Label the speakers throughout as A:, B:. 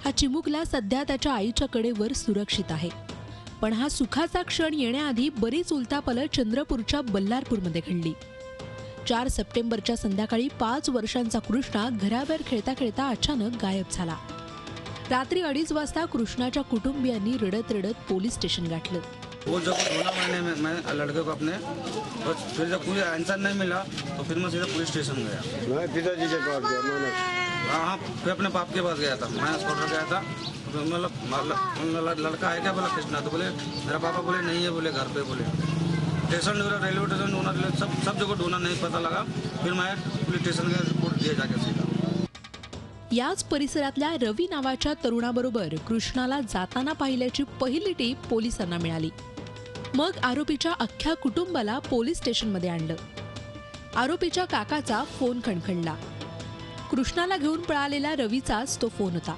A: हा चिमुकला सध्या त्याच्या आईच्या कडेवर सुरक्षित आहे. पण हा सुखाचा क्षण येण्याआधी बरीच उलथापालथ चंद्रपूरच्या बल्लारपूरमध्ये घडली. 4 सप्टेंबरच्या संध्याकाळी 5 वर्षांचा कृष्णा घराबाहेर खेळता खेळता अचानक गायब झाला. रात्री 2:30 वाजता कृष्णाच्या कुटुंबियांनी रडत रडत पोलीस स्टेशन गाठलं.
B: वो जब ढूंढा मैं लड़के को अपने, और फिर जब कोई आंसर नहीं मिला तो फिर मैं सीधा पुलिस स्टेशन गया.
C: मैं पिताजी के पास गया.
B: हाँ, फिर अपने बाप के पास गया था. मैं स्कूटर गया था. तो मतलब लड़का है क्या बोला कृष्णा, तो बोले मेरा पापा बोले नहीं है, बोले घर पे, बोले स्टेशन रेलवे स्टेशन ढूंढा, सब जगह ढूंढा, नहीं पता लगा. फिर मैं पुलिस स्टेशन गया, रिपोर्ट दिया जाके सीधा.
A: याच परिसरातल्या रवी नावाच्या तरुणाबरोबर कृष्णाला जाताना पाहिल्याची पहिली टीप पोलिसांना मिळाली. मग आरोपीच्या अख्ख्या कुटुंबाला पोलीस स्टेशनमध्ये आणलं. आरोपीच्या काकाचा फोन खणखणला. कृष्णाला घेऊन पळालेला रवीचाच तो फोन होता.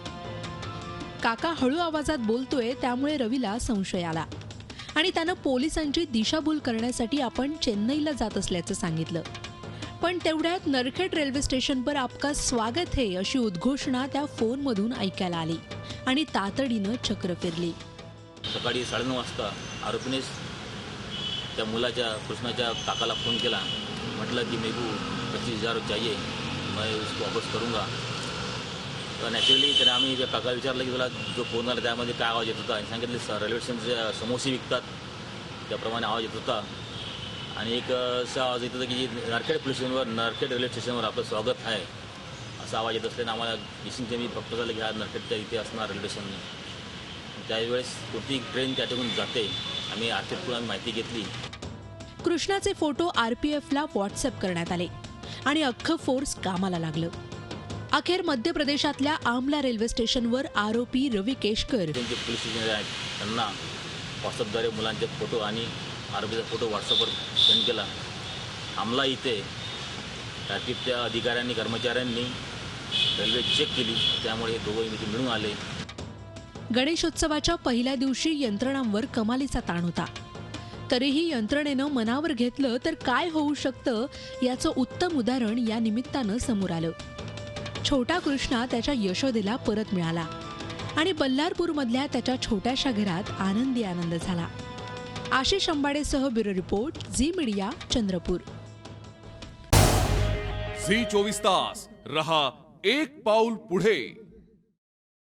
A: काका हळू आवाजात बोलतोय, त्यामुळे रवीला संशय आला आणि त्यानं पोलिसांची दिशाभूल करण्यासाठी आपण चेन्नईला जात असल्याचं सांगितलं. पण तेवढ्यात नरखेड रेल्वे स्टेशन पर आपका स्वागत है अशी उद्घोषणा त्या फोनमधून ऐकायला आली आणि तातडीनं चक्र फिरली.
D: सकाळी 9:30 वाजता आरोपीने त्या मुलाच्या कृष्णाच्या काकाला फोन केला. म्हटलं की मेरे को 25,000 चाहिए, मैं उसको वापस करूँगा. तर नॅचरली त्याने आम्ही त्या काकाला विचारलं की तुला जो फोन आला त्यामध्ये काय आवाज येत होता. सांगितलं रेल्वे स्टेशनचे समोसे विकतात त्याप्रमाणे आवाज येत होता. आणि एक असा आवाज येत होता की नरखेड पोलीस स्टेशनवर, नरखेड रेल्वे स्टेशनवर आपलं स्वागत आहे असा आवाज येत असल्यानं आम्हाला मिसिंगचे मी फक्त झालं की हा नरखेडच्या इथे असणार रेल्वे स्टेशन. त्यावेळेस कोणती ट्रेन त्या ठिकाणी जाते आम्ही आर्थिक माहिती घेतली.
A: कृष्णाचे फोटो RPFला व्हॉट्सअप करण्यात आले आणि अख्खं फोर्स कामाला लागलं. अखेर मध्य प्रदेशातल्या आमला रेल्वे स्टेशनवर आरोपी रवी केशकर
D: त्यांचे पोलीस स्टेशन आहेत त्यांना व्हॉट्सअपद्वारे मुलांचे फोटो आणि आरोपीचा फोटो व्हॉट्सअपवर सेंड केला. आमला इथे ट्रॅफिकच्या अधिकाऱ्यांनी कर्मचाऱ्यांनी रेल्वे चेक केली, त्यामुळे हे दोघंही इथे मिळून आले.
A: गणेशोत्सवाच्या पहिल्या दिवशी यंत्रणांवर कमालीचा ताण होता. तरीही यंत्रणेनं मनावर घेतलं तर काय होऊ शकतं याचं उत्तम उदाहरण या निमित्तानं समोर आलं. छोटा कृष्णा त्याच्या यशोदेला परत मिळाला आणि बल्लारपूरमधल्या त्याच्या छोट्याशा घरात आनंदी आनंद झाला. आशिष अंबाडेसह bureau report, Zee Media, Chandrapur.
E: Zee 24 तास रहा एक पाऊल पुढे.